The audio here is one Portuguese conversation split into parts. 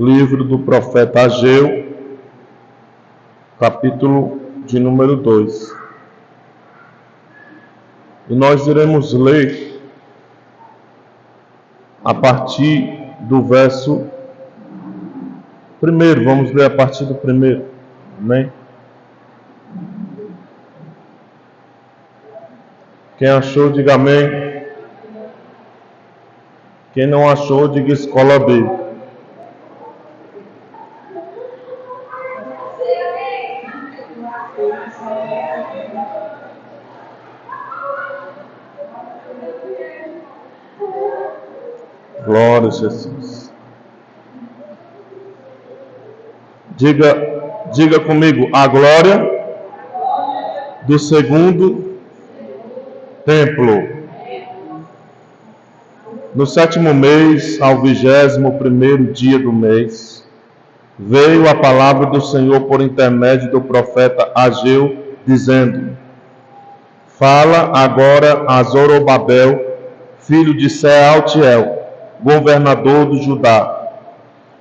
livro do profeta Ageu, capítulo de número 2. E nós iremos ler a partir do verso 1. Vamos ler a partir do 1. Amém? Quem achou, diga amém. Quem não achou, diga escola B. Glória a Jesus. Diga comigo, a glória do segundo templo. No 7º mês, ao 21º dia do mês, veio a palavra do Senhor por intermédio do profeta Ageu, dizendo: Fala agora a Zorobabel, filho de Sealtiel, governador do Judá,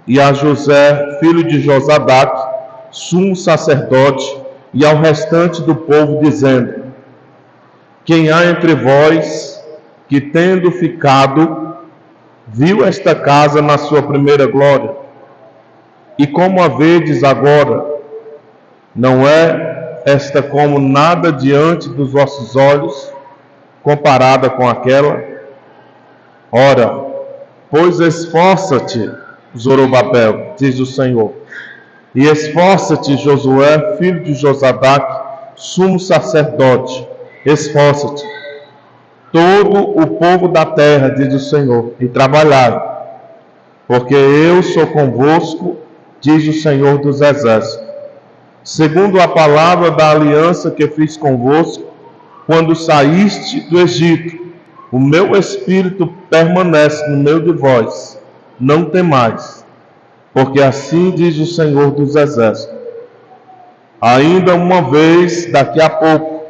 e a José, filho de Josadaque, sumo sacerdote, e ao restante do povo, dizendo: Quem há entre vós que, tendo ficado, viu esta casa na sua primeira glória? E como a vedes agora, não é esta como nada diante dos vossos olhos, comparada com aquela? Ora, pois esforça-te, Zorobabel, diz o Senhor, e esforça-te, Josué, filho de Josadaque, sumo sacerdote, esforça-te, todo o povo da terra, diz o Senhor, e trabalhai, porque eu sou convosco, diz o Senhor dos exércitos, segundo a palavra da aliança que fiz convosco, quando saíste do Egito. O meu espírito permanece no meio de vós, não temais, porque assim diz o Senhor dos exércitos: ainda uma vez, daqui a pouco,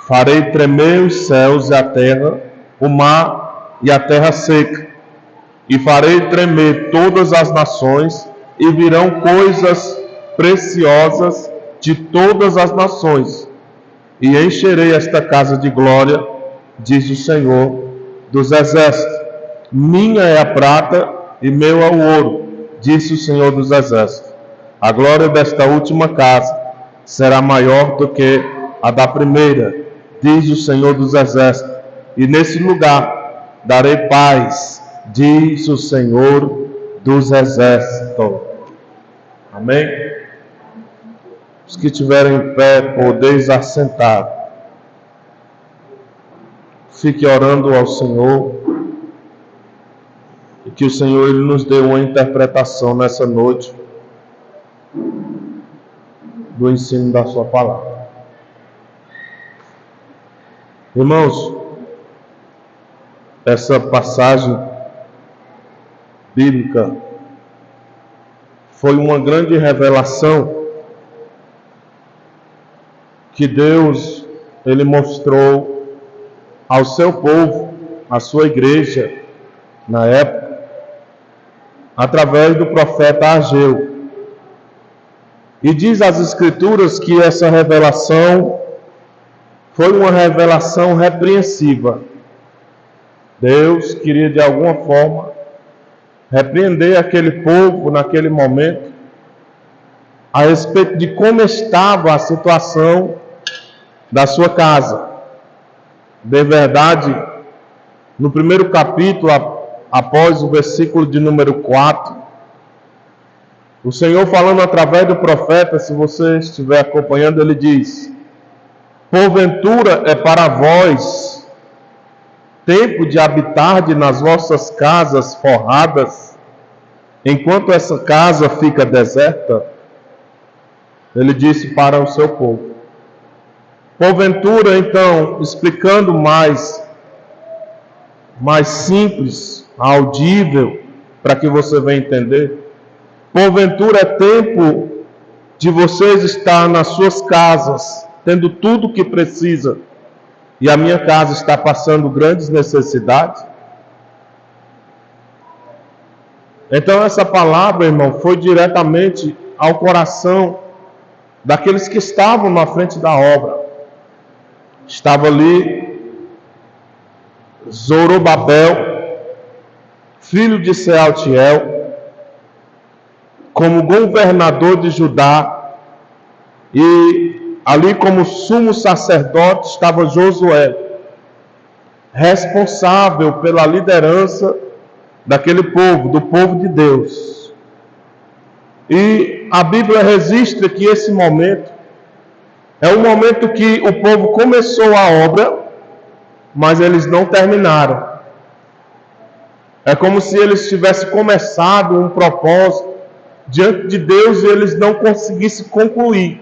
farei tremer os céus e a terra, o mar e a terra seca, e farei tremer todas as nações, e virão coisas preciosas de todas as nações, e encherei esta casa de glória, diz o Senhor dos exércitos. Minha é a prata e meu é o ouro, disse o Senhor dos exércitos. A glória desta última casa será maior do que a da primeira, diz o Senhor dos exércitos, e nesse lugar darei paz, diz o Senhor dos exércitos. Amém? Os que estiverem em pé, podeis assentar. Fique orando ao Senhor, e que o Senhor ele nos dê uma interpretação nessa noite do ensino da sua palavra. Irmãos, essa passagem bíblica foi uma grande revelação que Deus ele mostrou ao seu povo, à sua igreja na época, através do profeta Ageu. E diz as Escrituras que essa revelação foi uma revelação repreensiva. Deus queria de alguma forma repreender aquele povo naquele momento a respeito de como estava a situação da sua casa. De verdade, no primeiro capítulo, após o versículo de número 4, o Senhor falando através do profeta, se você estiver acompanhando, ele diz: porventura é para vós tempo de habitar nas vossas casas forradas, enquanto essa casa fica deserta? Ele disse para o seu povo. Porventura, então, explicando mais simples, audível, para que você venha entender, porventura é tempo de vocês estar nas suas casas, tendo tudo o que precisa, e a minha casa está passando grandes necessidades? Então essa palavra, irmão, foi diretamente ao coração daqueles que estavam na frente da obra. Estava ali Zorobabel, filho de Sealtiel, como governador de Judá, e ali como sumo sacerdote estava Josué, responsável pela liderança daquele povo, do povo de Deus. E a Bíblia registra que esse momento é um momento que o povo começou a obra, mas eles não terminaram. É como se eles tivessem começado um propósito diante de Deus e eles não conseguissem concluir.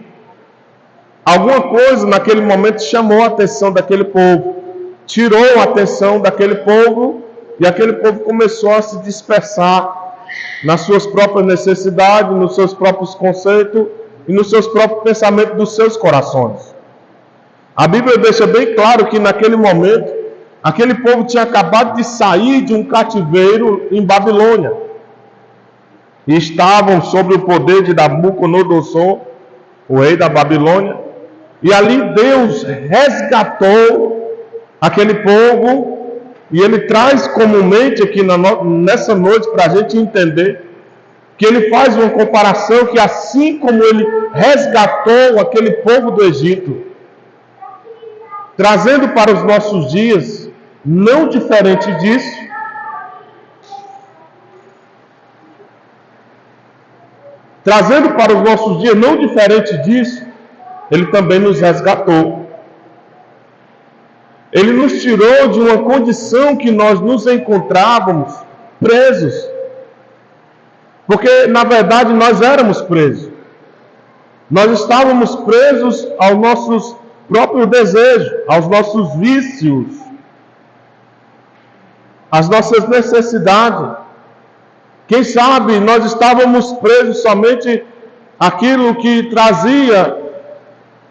Alguma coisa naquele momento chamou a atenção daquele povo, tirou a atenção daquele povo, e aquele povo começou a se dispersar nas suas próprias necessidades, nos seus próprios conceitos e nos seus próprios pensamentos dos seus corações. A Bíblia deixa bem claro que naquele momento, aquele povo tinha acabado de sair de um cativeiro em Babilônia e estavam sob o poder de Nabucodonosor, o rei da Babilônia, e ali Deus resgatou aquele povo. E ele traz comumente aqui nessa noite para a gente entender que ele faz uma comparação que assim como ele resgatou aquele povo do Egito, trazendo para os nossos dias, não diferente disso, trazendo para os nossos dias, não diferente disso, ele também nos resgatou. Ele nos tirou de uma condição que nós nos encontrávamos presos. Porque, na verdade, nós éramos presos. Nós estávamos presos aos nossos próprios desejos, aos nossos vícios, às nossas necessidades. Quem sabe nós estávamos presos somente àquilo que trazia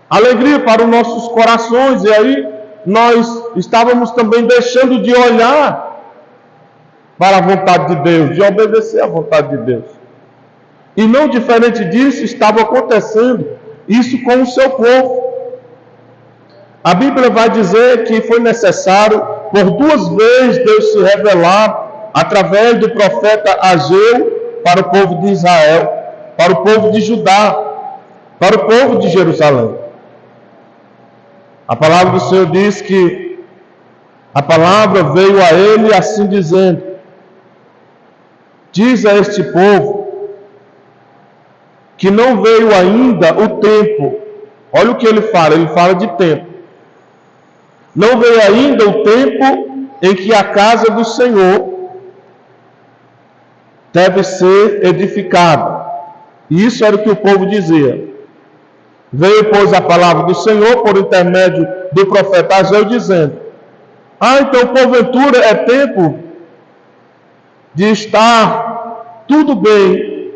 alegria para os nossos corações, e aí nós estávamos também deixando de olhar para a vontade de Deus, de obedecer à vontade de Deus. E não diferente disso estava acontecendo isso com o seu povo. A Bíblia vai dizer que foi necessário por 2 vezes Deus se revelar através do profeta Ageu para o povo de Israel, para o povo de Judá, para o povo de Jerusalém. A palavra do Senhor diz que a palavra veio a ele assim dizendo: diz a este povo que não veio ainda o tempo. Olha o que ele fala de tempo. Não veio ainda o tempo em que a casa do Senhor deve ser edificada. E isso era o que o povo dizia. Veio, pois, a palavra do Senhor por intermédio do profeta Ageu, dizendo: então porventura é tempo de estar tudo bem,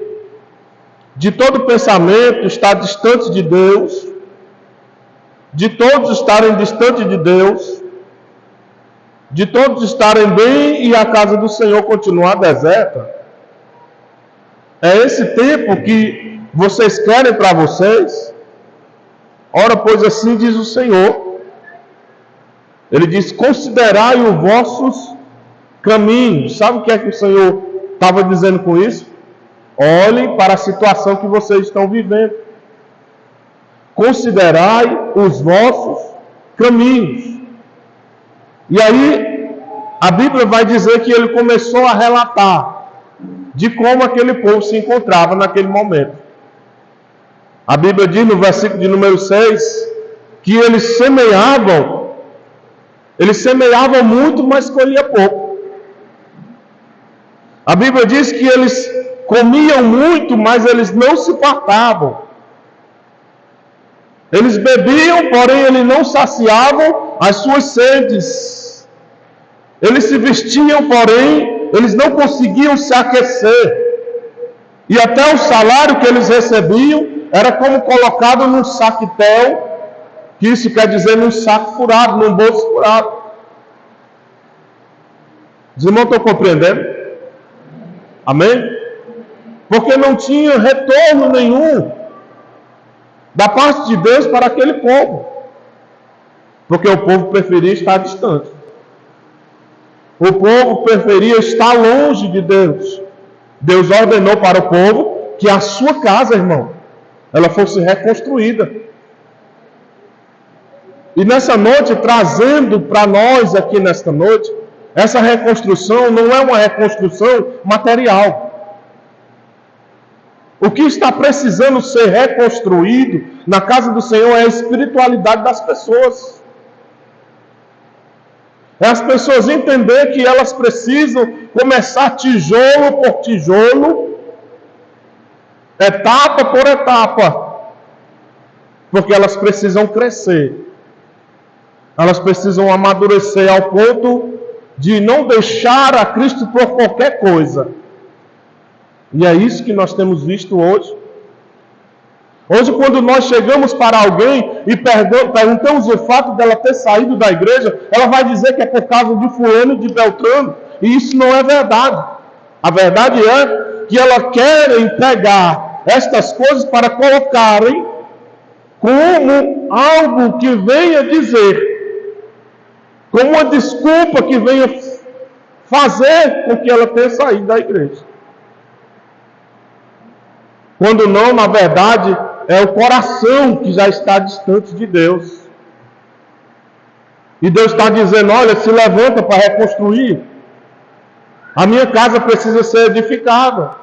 de todo pensamento estar distante de Deus, de todos estarem distantes de Deus, de todos estarem bem e a casa do Senhor continuar deserta? É esse tempo que vocês querem para vocês? Ora, pois assim diz o Senhor. Ele diz: considerai os vossos caminhos. Sabe o que é que o Senhor estava dizendo com isso? Olhem para a situação que vocês estão vivendo. Considerai os vossos caminhos. E aí, a Bíblia vai dizer que ele começou a relatar de como aquele povo se encontrava naquele momento. A Bíblia diz no versículo de número 6 que eles semeavam muito, mas colhia pouco. A Bíblia diz que eles comiam muito, mas eles não se fartavam. Eles bebiam, porém eles não saciavam as suas sedes. Eles se vestiam, porém eles não conseguiam se aquecer. E até o salário que eles recebiam era como colocado num saquetel, que isso quer dizer num saco furado, num bolso furado. Os irmãos estão compreendendo? Amém? porque não tinha retorno nenhum da parte de Deus para aquele povo, porque o povo preferia estar distante. O povo preferia estar longe de Deus. Deus ordenou para o povo que a sua casa, irmão, ela fosse reconstruída. E nessa noite, trazendo para nós aqui nesta noite, essa reconstrução não é uma reconstrução material. O que está precisando ser reconstruído na casa do Senhor é a espiritualidade das pessoas. É as pessoas entender que elas precisam começar tijolo por tijolo, etapa por etapa, porque elas precisam crescer. Elas precisam amadurecer ao ponto de não deixar a Cristo por qualquer coisa. E é isso que nós temos visto hoje. Hoje, quando nós chegamos para alguém e perguntamos o fato dela ter saído da igreja, ela vai dizer que é por causa de fulano e de Beltrano. E isso não é verdade. A verdade é que elas querem pegar estas coisas para colocarem como algo que venha dizer, como uma desculpa que venha fazer com que ela tenha saído da igreja. Quando não, na verdade, é o coração que já está distante de Deus. E Deus está dizendo, olha, se levanta para reconstruir. A minha casa precisa ser edificada.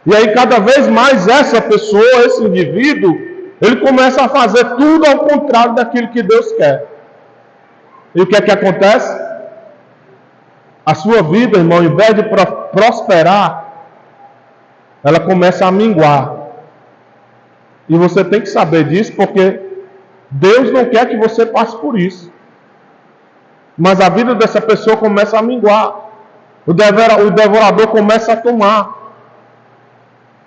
E aí, cada vez mais, essa pessoa, esse indivíduo, ele começa a fazer tudo ao contrário daquilo que Deus quer. E o que é que acontece? A sua vida, irmão, ao invés de prosperar, ela começa a minguar. E você tem que saber disso, porque Deus não quer que você passe por isso. Mas a vida dessa pessoa começa a minguar. O devorador começa a tomar.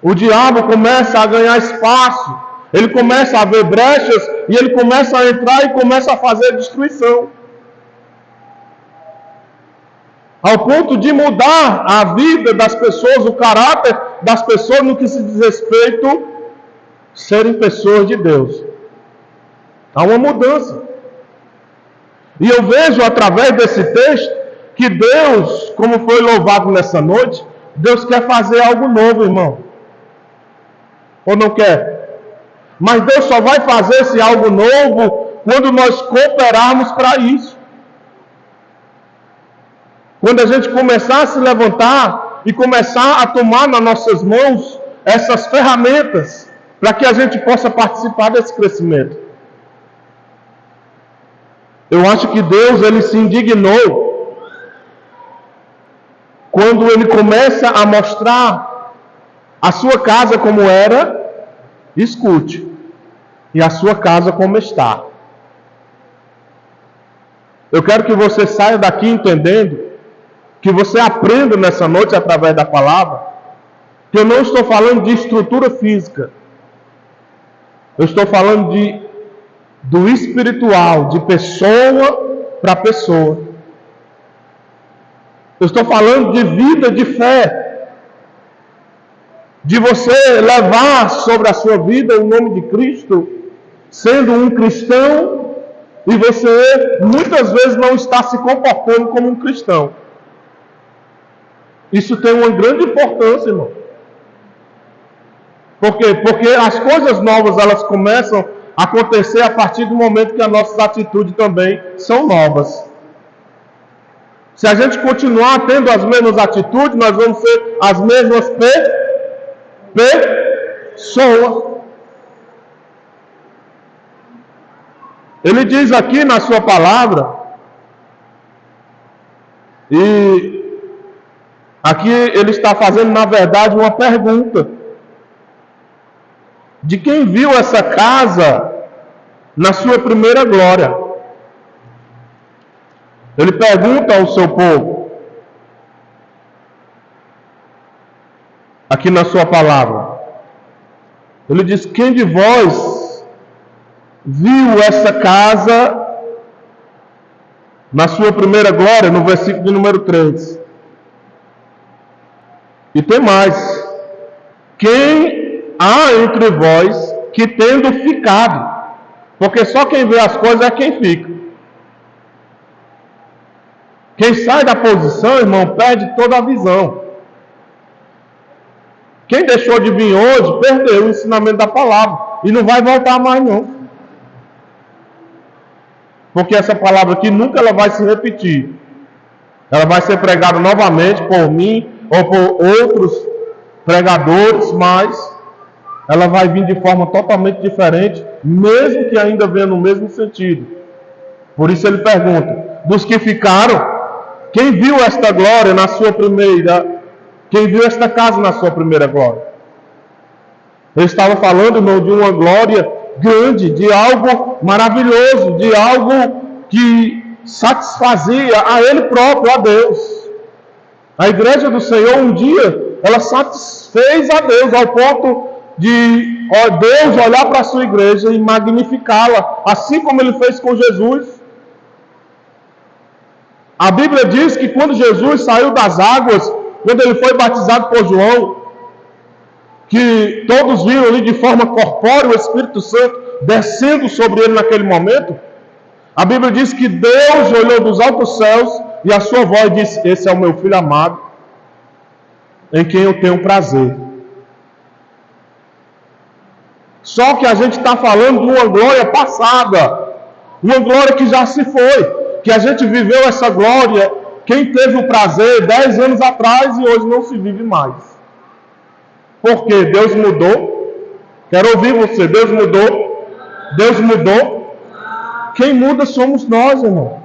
O diabo começa a ganhar espaço. Ele começa a ver brechas e ele começa a entrar e começa a fazer destruição. Ao ponto de mudar a vida das pessoas, o caráter das pessoas no que se diz respeito a serem pessoas de Deus. Há uma mudança. E eu vejo através desse texto que Deus, como foi louvado nessa noite, Deus quer fazer algo novo, irmão. Ou não quer? Mas Deus só vai fazer esse algo novo quando nós cooperarmos para isso. Quando a gente começar a se levantar e começar a tomar nas nossas mãos essas ferramentas para que a gente possa participar desse crescimento. Eu acho que Deus, ele se indignou quando ele começa a mostrar a sua casa como era, escute, e a sua casa como está. Eu quero que você saia daqui entendendo, que você aprenda nessa noite através da palavra, que eu não estou falando de estrutura física. Eu estou falando do espiritual, de pessoa para pessoa. Eu estou falando de vida de fé. De você levar sobre a sua vida o nome de Cristo, sendo um cristão, e você muitas vezes não está se comportando como um cristão. Isso tem uma grande importância, irmão. Por quê? Porque as coisas novas, elas começam a acontecer a partir do momento que as nossas atitudes também são novas. Se a gente continuar tendo as mesmas atitudes, nós vamos ser as mesmas pessoas. Ele diz aqui na sua palavra, e aqui ele está fazendo, na verdade, uma pergunta. De quem viu essa casa na sua primeira glória? Ele pergunta ao seu povo, aqui na sua palavra. Ele diz, quem de vós viu essa casa na sua primeira glória? No versículo de número 3. E tem mais. Quem há entre vós que tendo ficado? Porque só quem vê as coisas é quem fica. Quem sai da posição, irmão, perde toda a visão. Quem deixou de vir hoje, perdeu o ensinamento da palavra. E não vai voltar mais, não. Porque essa palavra aqui nunca ela vai se repetir. Ela vai ser pregada novamente por mim ou por outros pregadores, mas ela vai vir de forma totalmente diferente, mesmo que ainda venha no mesmo sentido. Por isso ele pergunta: dos que ficaram, quem viu esta glória na sua primeira? Quem viu esta casa na sua primeira glória? Ele estava falando, irmão, de uma glória grande, de algo maravilhoso, de algo que satisfazia a Ele próprio, a Deus. A igreja do Senhor, um dia, ela satisfez a Deus ao ponto de Deus olhar para a sua igreja e magnificá-la, assim como Ele fez com Jesus. A Bíblia diz que quando Jesus saiu das águas, quando Ele foi batizado por João, que todos viram ali de forma corpórea o Espírito Santo descendo sobre Ele naquele momento, a Bíblia diz que Deus olhou dos altos céus e a sua voz disse: esse é o meu Filho amado, em quem eu tenho prazer. Só que a gente está falando de uma glória passada, uma glória que já se foi, que a gente viveu essa glória, quem teve o prazer 10 anos atrás e hoje não se vive mais. Por quê? Deus mudou? Quero ouvir você. Deus mudou? Deus mudou? Quem muda somos nós, irmão.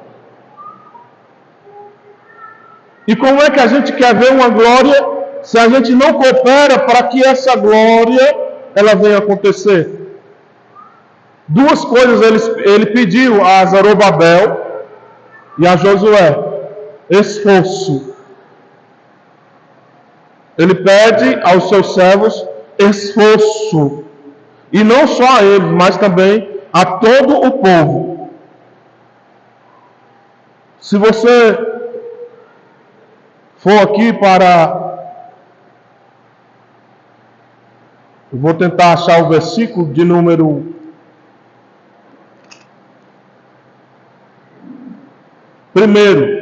E como é que a gente quer ver uma glória se a gente não coopera para que essa glória ela venha acontecer? Duas coisas ele pediu a Zorobabel e a Josué: esforço. Ele pede aos seus servos esforço. E não só a eles, mas também a todo o povo. Se você for aqui para... Eu vou tentar achar o versículo de número... Primeiro,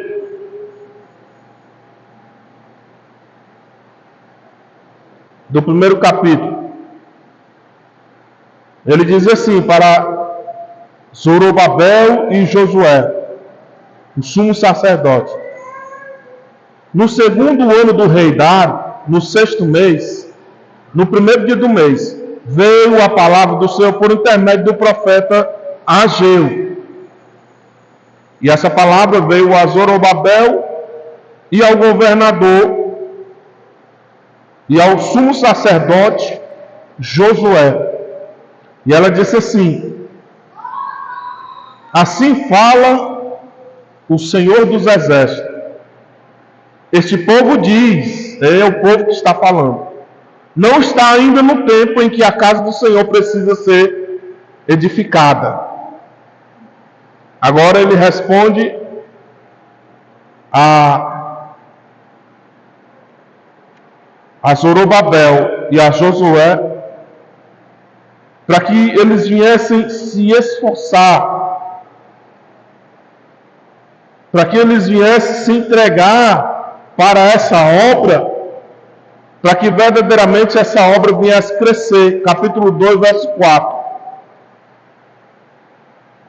do primeiro capítulo, ele diz assim para Zorobabel e Josué, o sumo sacerdote: no segundo ano do rei Dário, no 6º mês, no primeiro dia do mês, veio a palavra do Senhor por intermédio do profeta Ageu. E essa palavra veio a Zorobabel e ao governador e ao sumo sacerdote Josué. E ela disse assim: assim fala o Senhor dos Exércitos. Este povo diz, é o povo que está falando, não está ainda no tempo em que a casa do Senhor precisa ser edificada. Agora ele responde a Zorobabel e a Josué para que eles viessem se esforçar, para que eles viessem se entregar para essa obra, para que verdadeiramente essa obra viesse crescer. Capítulo 2, verso 4.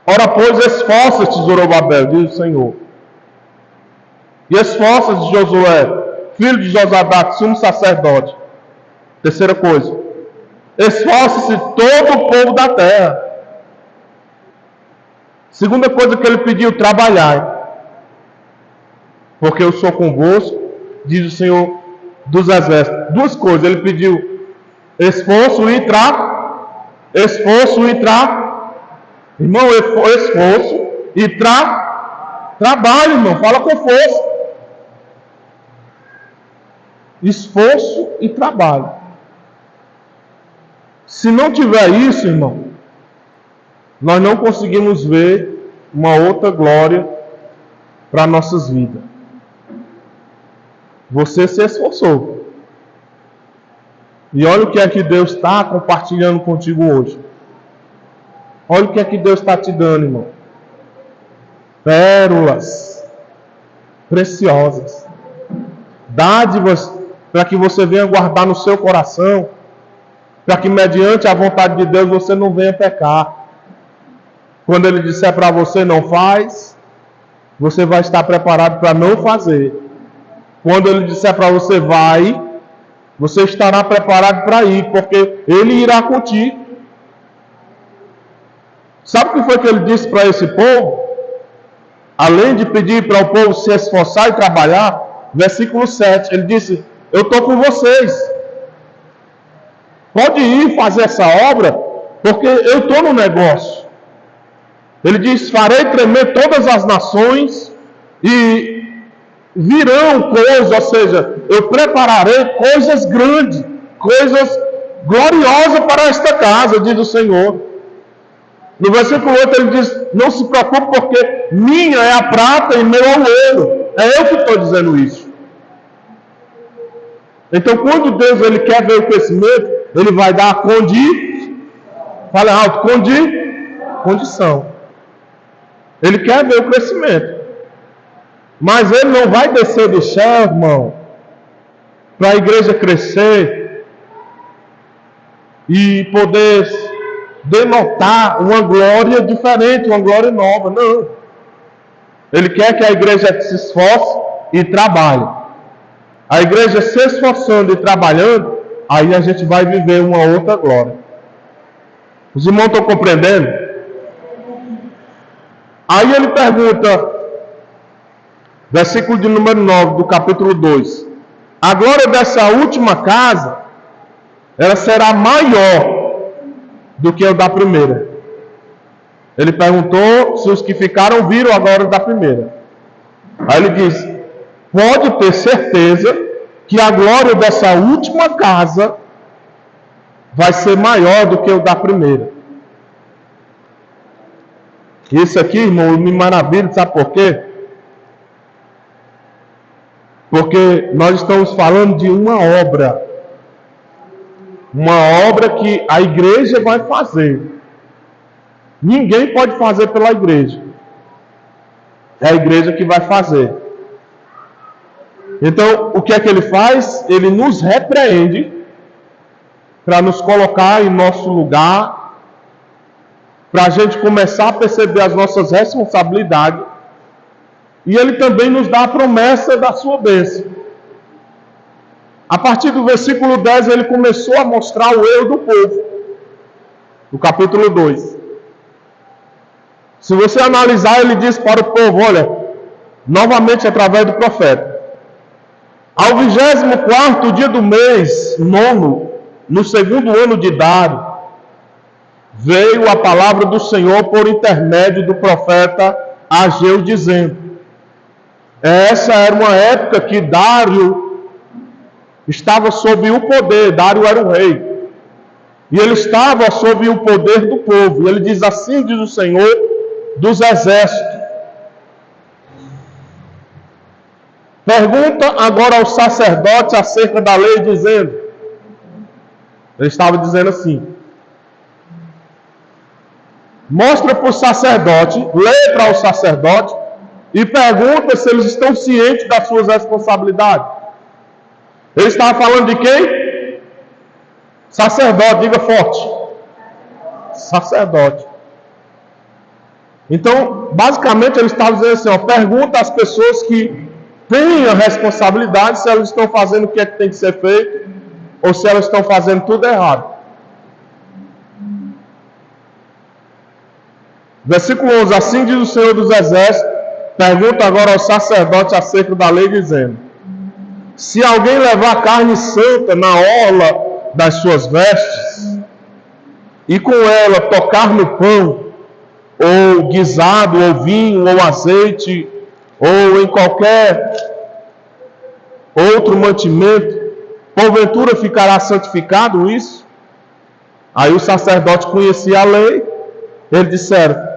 Ora, pois, esforça-te, Zorobabel, diz o Senhor, e esforça-te, Josué, filho de Josadaque, sumo sacerdote. Terceira coisa: esforce-se todo o povo da terra. Segunda coisa que ele pediu: trabalhai, porque eu sou convosco, diz o Senhor dos Exércitos. Duas coisas, ele pediu esforço e irmão, esforço e trabalho, irmão, fala com força. Esforço e trabalho. Se não tiver isso, irmão, nós não conseguimos ver uma outra glória para nossas vidas. Você se esforçou. E olha o que é que Deus está compartilhando contigo hoje. Olha o que é que Deus está te dando, irmão. Pérolas preciosas. Dádivas para que você venha guardar no seu coração. Para que mediante a vontade de Deus você não venha pecar. Quando Ele disser para você não faz, você vai estar preparado para não fazer. Quando Ele disser para você vai, você estará preparado para ir, porque Ele irá contigo. Sabe o que foi que Ele disse para esse povo? Além de pedir para o povo se esforçar e trabalhar, versículo 7, Ele disse: eu estou com vocês. Pode ir fazer essa obra, porque eu estou no negócio. Ele diz: farei tremer todas as nações e virão coisas, ou seja, eu prepararei coisas grandes, coisas gloriosas para esta casa, diz o Senhor. No versículo 8 ele diz: não se preocupe, porque minha é a prata e meu é o ouro. É eu que estou dizendo isso. Então, quando Deus ele quer ver o crescimento, Ele vai dar a fala alto, condição. Ele quer ver o crescimento. Mas Ele não vai descer do céu, irmão, para a igreja crescer e poder denotar uma glória diferente, uma glória nova. Não. Ele quer que a igreja se esforce e trabalhe. A igreja se esforçando e trabalhando, aí a gente vai viver uma outra glória. Os irmãos estão compreendendo? Aí ele pergunta, versículo de número 9 do capítulo 2. A glória dessa última casa, ela será maior do que a da primeira. Ele perguntou se os que ficaram viram a glória da primeira. Aí ele diz: pode ter certeza que a glória dessa última casa vai ser maior do que o da primeira. Isso aqui, irmão, me maravilha, sabe por quê? Porque nós estamos falando de uma obra que a igreja vai fazer. Ninguém pode fazer pela igreja. É a igreja que vai fazer. Então, o que é que ele faz? Ele nos repreende para nos colocar em nosso lugar, para a gente começar a perceber as nossas responsabilidades. E ele também nos dá a promessa da sua bênção. A partir do versículo 10, ele começou a mostrar o erro do povo. No capítulo 2. Se você analisar, ele diz para o povo, olha, novamente através do profeta: ao 24º dia do mês, nono, no segundo ano de Dário, veio a palavra do Senhor por intermédio do profeta Ageu, dizendo. Essa era uma época que Dário estava sob o poder. Dário era o rei. E ele estava sob o poder do povo. E ele diz: assim diz o Senhor dos exércitos. Pergunta agora aos sacerdotes acerca da lei, dizendo. Ele estava dizendo assim: mostra para o sacerdote, lê para o sacerdote e pergunta se eles estão cientes das suas responsabilidades. Ele estava falando de quem? Sacerdote, diga forte. Sacerdote. Então, basicamente ele estava dizendo assim, ó, pergunta às pessoas que têm a responsabilidade se elas estão fazendo o que é que tem que ser feito ou se elas estão fazendo tudo errado. Versículo 11, assim diz o Senhor dos Exércitos, pergunta agora ao sacerdote acerca da lei, dizendo: se alguém levar carne santa na orla das suas vestes, e com ela tocar no pão, ou guisado, ou vinho, ou azeite, ou em qualquer outro mantimento, porventura ficará santificado isso? Aí o sacerdote conhecia a lei, ele disseram: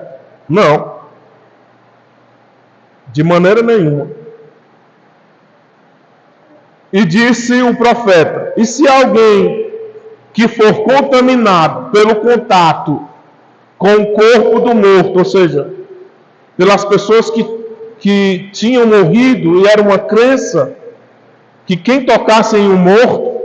não, de maneira nenhuma. E disse o profeta: e se alguém que for contaminado pelo contato com o corpo do morto, ou seja, pelas pessoas que tinham morrido, e era uma crença que quem tocasse em um morto,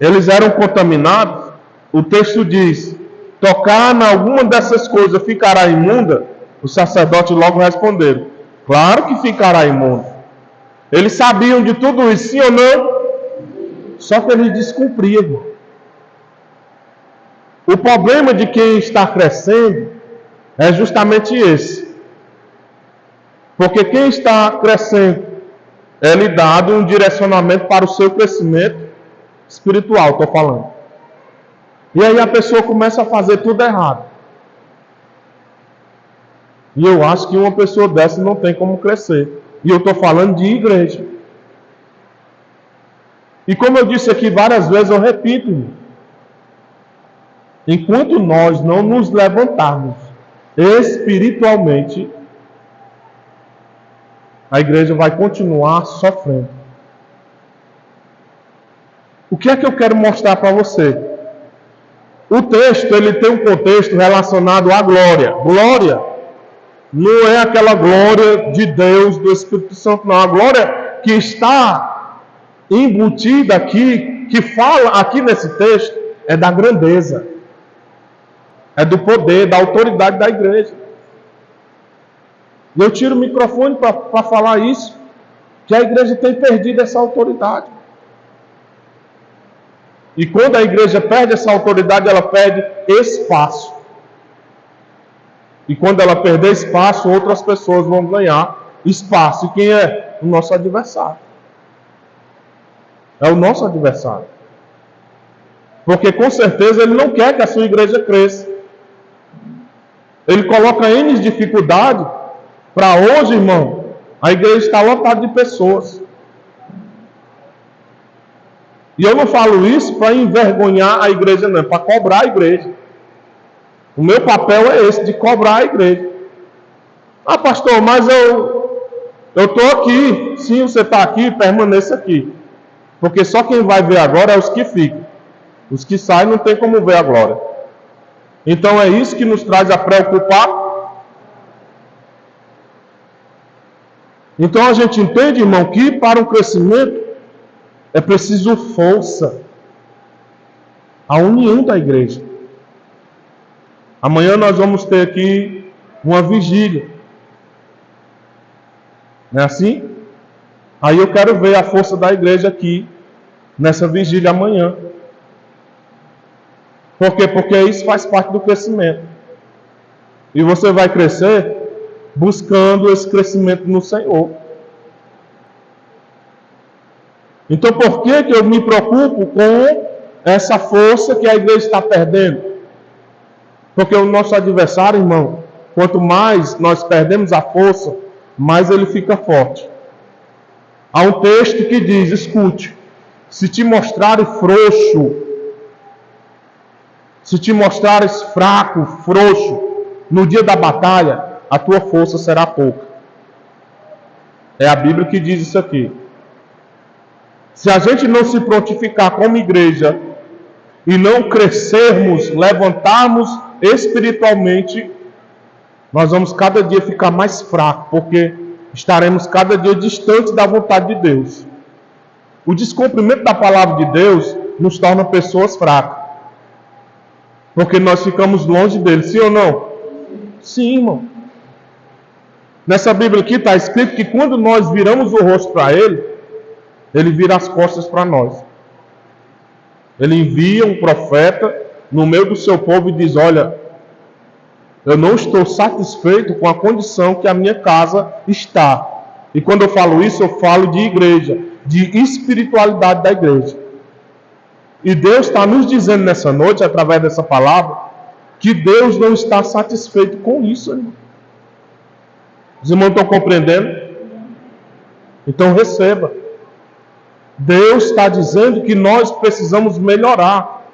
eles eram contaminados. O texto diz: tocar em alguma dessas coisas ficará imunda? Os sacerdotes logo responderam: claro que ficará imundo. Eles sabiam de tudo isso, sim ou não? Só que eles descumpriam. O problema de quem está crescendo é justamente esse. Porque quem está crescendo é lhe dado um direcionamento para o seu crescimento espiritual, estou falando. E aí a pessoa começa a fazer tudo errado. E eu acho que uma pessoa dessa não tem como crescer. E eu estou falando de igreja. E como eu disse aqui várias vezes, eu repito: enquanto nós não nos levantarmos espiritualmente, a igreja vai continuar sofrendo. O que é que eu quero mostrar para você? O texto, ele tem um contexto relacionado à glória. Glória não é aquela glória de Deus, do Espírito Santo, não. A glória que está embutida aqui, que fala aqui nesse texto, é da grandeza, é do poder, da autoridade da igreja. E eu tiro o microfone para falar isso, que a igreja tem perdido essa autoridade. E quando a igreja perde essa autoridade, ela perde espaço. E quando ela perder espaço, outras pessoas vão ganhar espaço. E quem é? O nosso adversário. É o nosso adversário. Porque com certeza ele não quer que a sua igreja cresça. Ele coloca N dificuldades para hoje, irmão. A igreja está lotada de pessoas. E eu não falo isso para envergonhar a igreja, não. É para cobrar a igreja. O meu papel é esse, de cobrar a igreja. Ah, pastor, mas eu estou aqui. Sim, você está aqui, permaneça aqui. Porque só quem vai ver agora é os que ficam. Os que saem não tem como ver a glória. Então é isso que nos traz a preocupar. Então a gente entende, irmão, que para o crescimento é preciso força. A união da igreja. Amanhã nós vamos ter aqui uma vigília. Não é assim? Aí eu quero ver a força da igreja aqui, nessa vigília amanhã. Por quê? Porque isso faz parte do crescimento. E você vai crescer buscando esse crescimento no Senhor. Então por que eu me preocupo com essa força que a igreja está perdendo? Porque o nosso adversário, irmão, quanto mais nós perdemos a força, mais ele fica forte. Há um texto que diz: escute, se te mostrares frouxo, se te mostrares fraco, frouxo, no dia da batalha, a tua força será pouca. É a Bíblia que diz isso aqui. Se a gente não se prontificar como igreja e não crescermos, levantarmos espiritualmente, nós vamos cada dia ficar mais fracos, porque estaremos cada dia distantes da vontade de Deus. O descumprimento da palavra de Deus nos torna pessoas fracas, porque nós ficamos longe dele, sim ou não? Sim, irmão. Nessa Bíblia aqui está escrito que quando nós viramos o rosto para ele, ele vira as costas para nós. Ele envia um profeta no meio do seu povo e diz: olha, eu não estou satisfeito com a condição que a minha casa está. E quando eu falo isso, eu falo de igreja, de espiritualidade da igreja. E Deus está nos dizendo nessa noite, através dessa palavra, que Deus não está satisfeito com isso, irmão. Os irmãos estão compreendendo? Então receba. Deus está dizendo que nós precisamos melhorar,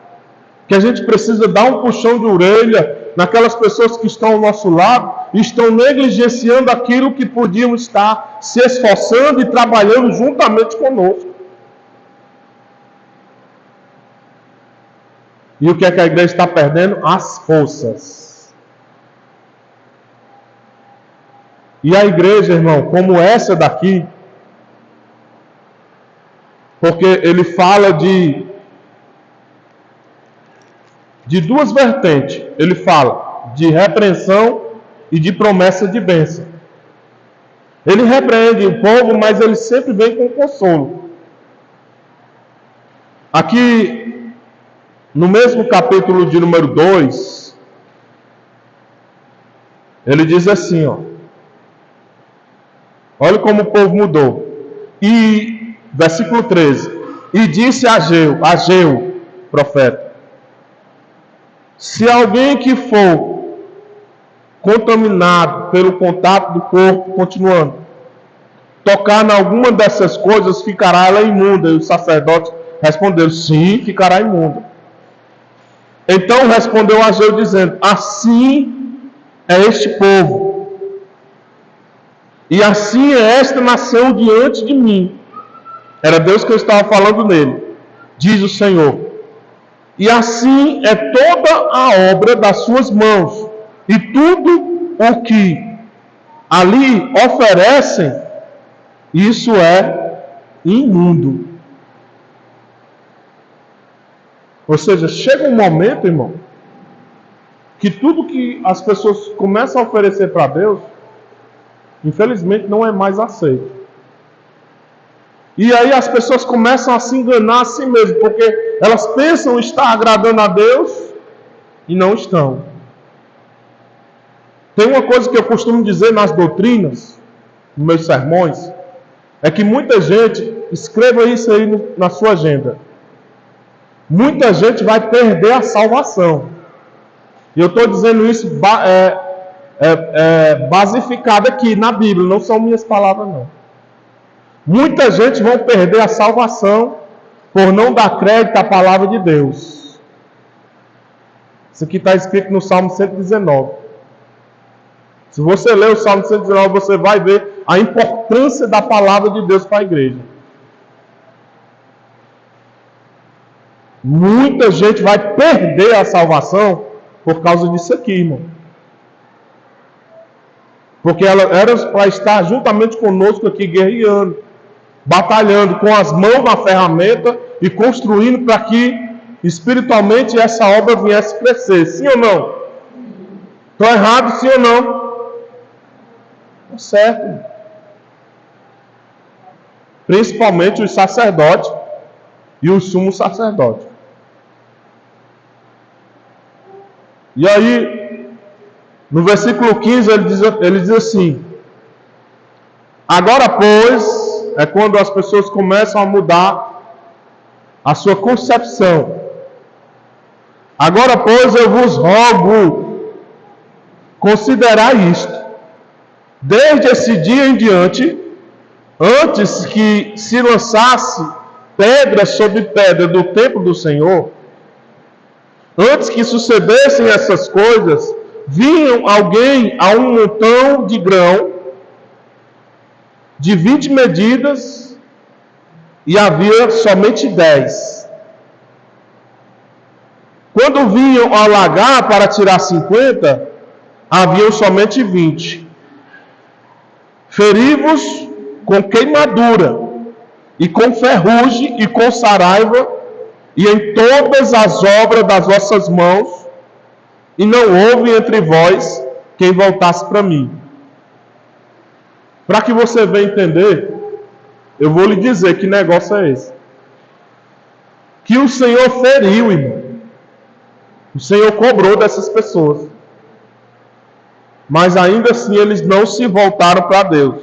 que a gente precisa dar um puxão de orelha naquelas pessoas que estão ao nosso lado e estão negligenciando aquilo que podiam estar se esforçando e trabalhando juntamente conosco. E o que é que a igreja está perdendo? As forças. E a igreja, irmão, como essa daqui, porque ele fala de duas vertentes. Ele fala de repreensão e de promessa de bênção. Ele repreende o povo, mas ele sempre vem com consolo. Aqui, no mesmo capítulo de número 2, ele diz assim, ó. Olha como o povo mudou. E, versículo 13. E disse a Ageu, profeta, se alguém que for contaminado pelo contato do corpo, continuando, tocar em alguma dessas coisas, ficará ela imunda. E os sacerdotes responderam, sim, ficará imunda. Então respondeu Ageu dizendo, assim é este povo, e assim é esta nação diante de mim. Era Deus que eu estava falando nele, diz o Senhor. E assim é toda a obra das suas mãos, e tudo o que ali oferecem, isso é imundo. Ou seja, chega um momento, irmão, que tudo que as pessoas começam a oferecer para Deus, infelizmente não é mais aceito. E aí as pessoas começam a se enganar a si mesmas, porque elas pensam estar agradando a Deus e não estão. Tem uma coisa que eu costumo dizer nas doutrinas, nos meus sermões, é que muita gente, escreva isso aí na sua agenda, muita gente vai perder a salvação. E eu estou dizendo isso basificado aqui na Bíblia, não são minhas palavras não. Muita gente vai perder a salvação por não dar crédito à palavra de Deus. Isso aqui está escrito no Salmo 119. Se você ler o Salmo 119, você vai ver a importância da palavra de Deus para a igreja. Muita gente vai perder a salvação por causa disso aqui, irmão. Porque ela era para estar juntamente conosco aqui, guerreando, batalhando com as mãos na ferramenta e construindo para que espiritualmente essa obra viesse crescer. Sim ou não? Estou errado, sim ou não? Estou certo. Principalmente os sacerdotes e os sumos sacerdotes. E aí, no versículo 15, ele diz assim: agora, pois, é quando as pessoas começam a mudar a sua concepção. Agora, pois, eu vos rogo, considerai isto. Desde esse dia em diante, antes que se lançasse pedra sobre pedra do templo do Senhor, antes que sucedessem essas coisas, vinham alguém a um montão de grão de 20 medidas e havia somente 10. Quando vinham ao lagar para tirar 50, haviam somente 20. Feri-vos com queimadura, e com ferrugem, e com saraiva, e em todas as obras das vossas mãos, e não houve entre vós quem voltasse para mim. Para que você venha entender, eu vou lhe dizer que negócio é esse. Que o Senhor feriu, irmão. O Senhor cobrou dessas pessoas. Mas ainda assim eles não se voltaram para Deus.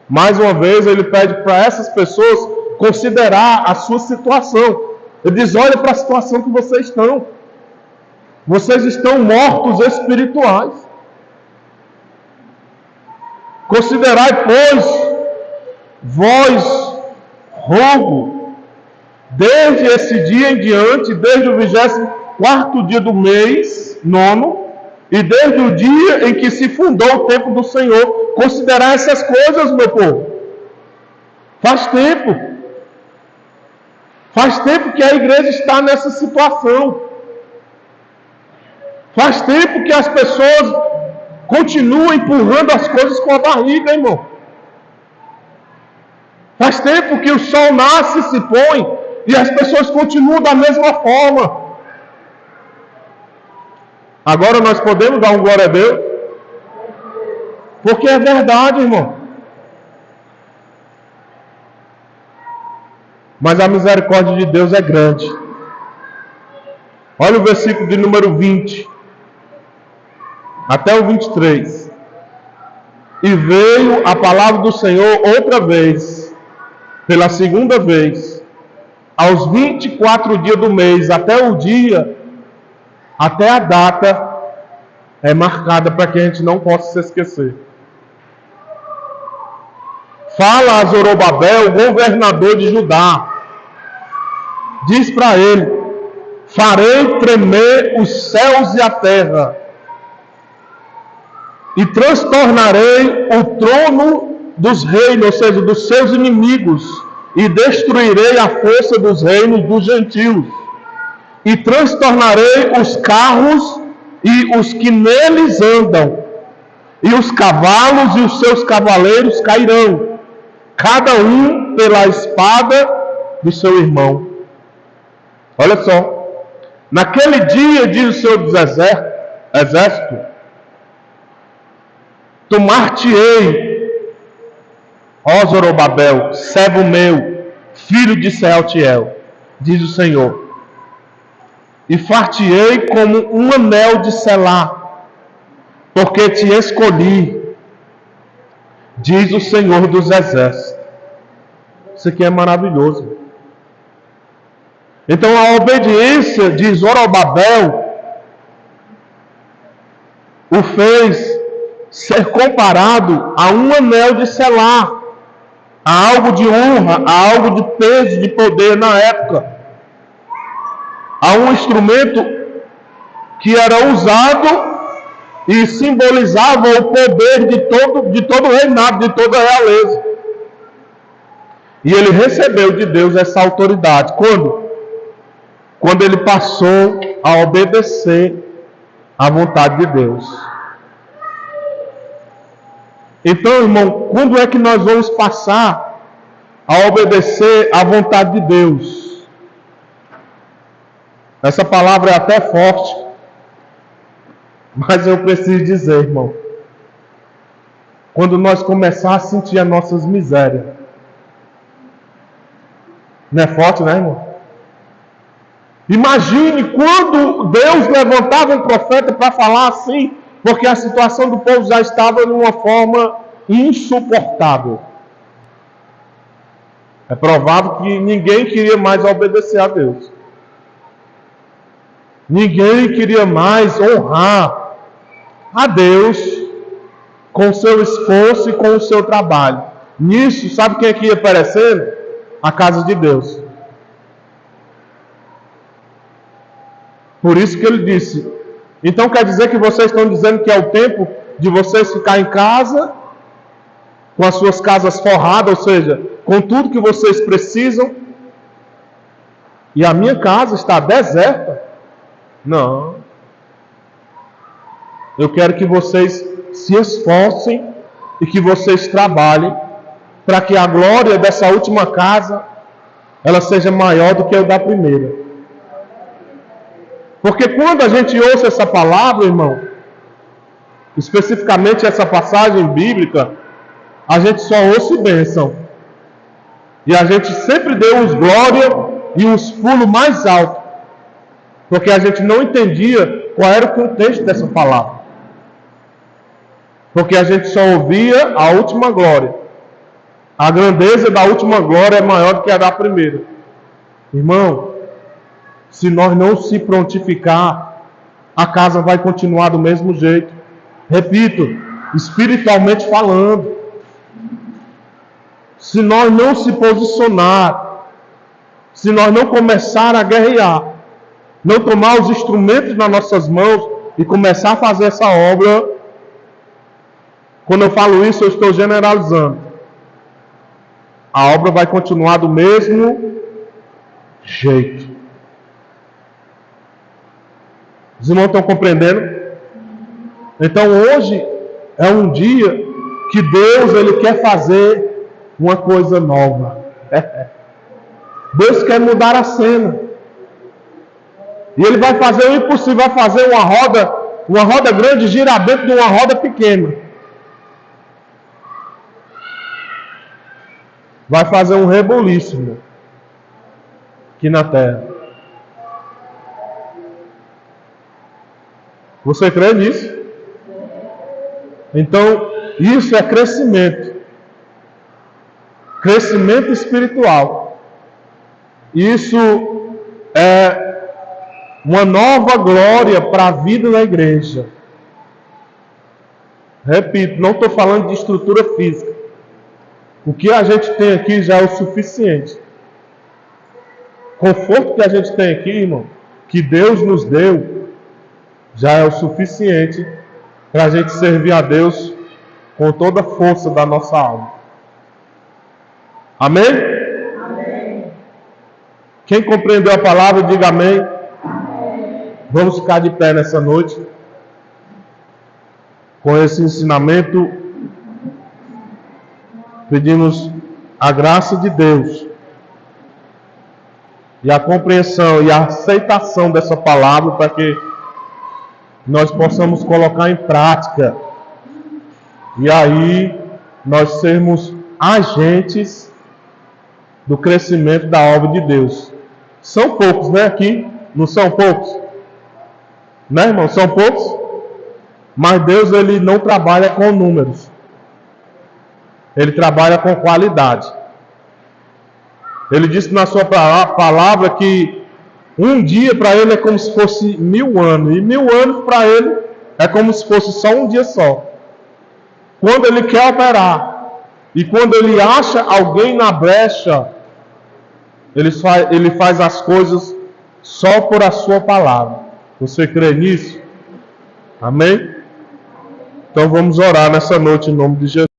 Mais uma vez ele pede para essas pessoas considerar a sua situação. Ele diz, olha para a situação que vocês estão. Vocês estão mortos espirituais. Considerai, pois, vós, rogo, desde esse dia em diante, desde o 24º dia do mês, 9º, e desde o dia em que se fundou o templo do Senhor, considerai essas coisas, meu povo. Faz tempo. Faz tempo que a igreja está nessa situação. Faz tempo que as pessoas continuam empurrando as coisas com a barriga, irmão. Faz tempo que o sol nasce e se põe e as pessoas continuam da mesma forma. Agora nós podemos dar um glória a Deus? Porque é verdade, irmão. Mas a misericórdia de Deus é grande. Olha o versículo de número 20 até o 23. E veio a palavra do Senhor outra vez, pela segunda vez, aos 24 dias do mês, até a data é marcada para que a gente não possa se esquecer. Fala a Zorobabel, governador de Judá. Diz para ele: farei tremer os céus e a terra, e transtornarei o trono dos reinos, ou seja, dos seus inimigos, e destruirei a força dos reinos dos gentios, e transtornarei os carros e os que neles andam, e os cavalos e os seus cavaleiros cairão, cada um pela espada do seu irmão. Olha só, naquele dia, diz o Senhor dos exércitos, tomar-te-ei, ó Zorobabel, servo meu, filho de Sealtiel, diz o Senhor, e far-te-ei como um anel de selar, porque te escolhi, diz o Senhor dos exércitos. Isso aqui é maravilhoso. Então a obediência de Zorobabel o fez ser comparado a um anel de selar, a algo de honra, a algo de peso, de poder na época, a um instrumento que era usado e simbolizava o poder de todo o reinado, de toda a realeza. E ele recebeu de Deus essa autoridade. Quando? Quando ele passou a obedecer à vontade de Deus. Então, irmão, quando é que nós vamos passar a obedecer à vontade de Deus? Essa palavra é até forte, mas eu preciso dizer, irmão, quando nós começar a sentir as nossas misérias. Não é forte, né, irmão? Imagine quando Deus levantava um profeta para falar assim, porque a situação do povo já estava de uma forma insuportável. É provável que ninguém queria mais obedecer a Deus. Ninguém queria mais honrar a Deus com o seu esforço e com o seu trabalho. Nisso, sabe quem é que ia aparecendo? A casa de Deus. Por isso que ele disse: então quer dizer que vocês estão dizendo que é o tempo de vocês ficar em casa, com as suas casas forradas, ou seja, com tudo que vocês precisam, e a minha casa está deserta? Não. Eu quero que vocês se esforcem e que vocês trabalhem para que a glória dessa última casa ela seja maior do que a da primeira. Porque quando a gente ouça essa palavra, irmão, especificamente essa passagem bíblica, a gente só ouça bênção. E a gente sempre deu os glória e os pulos mais altos. Porque a gente não entendia qual era o contexto dessa palavra. Porque a gente só ouvia a última glória. A grandeza da última glória é maior do que a da primeira. Irmão, se nós não se prontificar, a casa vai continuar do mesmo jeito. Repito, espiritualmente falando. Se nós não se posicionar, se nós não começar a guerrear, não tomar os instrumentos nas nossas mãos e começar a fazer essa obra, quando eu falo isso, eu estou generalizando. A obra vai continuar do mesmo jeito. Os irmãos estão compreendendo? Então hoje é um dia que Deus ele quer fazer uma coisa nova. Deus quer mudar a cena. E Ele vai fazer o impossível, vai fazer uma roda grande girar dentro de uma roda pequena. Vai fazer um reboliço, irmão, aqui na terra. Você crê nisso? Então, isso é crescimento. Crescimento espiritual. Isso é uma nova glória para a vida da igreja. Repito, não estou falando de estrutura física. O que a gente tem aqui já é o suficiente. O conforto que a gente tem aqui, irmão, que Deus nos deu, já é o suficiente para a gente servir a Deus com toda a força da nossa alma. Amém? Amém. Quem compreendeu a palavra, diga amém. Amém. Vamos ficar de pé nessa noite com esse ensinamento. Pedimos a graça de Deus e a compreensão e a aceitação dessa palavra para que nós possamos colocar em prática e aí nós sermos agentes do crescimento da obra de Deus. São poucos, né, aqui? Não são poucos? Né, irmão? São poucos? Mas Deus, Ele não trabalha com números. Ele trabalha com qualidade. Ele disse na sua palavra que um dia para Ele é como se fosse 1000 anos. E 1000 anos para Ele é como se fosse só um dia só. Quando Ele quer operar e quando Ele acha alguém na brecha, Ele faz as coisas só por a sua palavra. Você crê nisso? Amém? Então vamos orar nessa noite em nome de Jesus.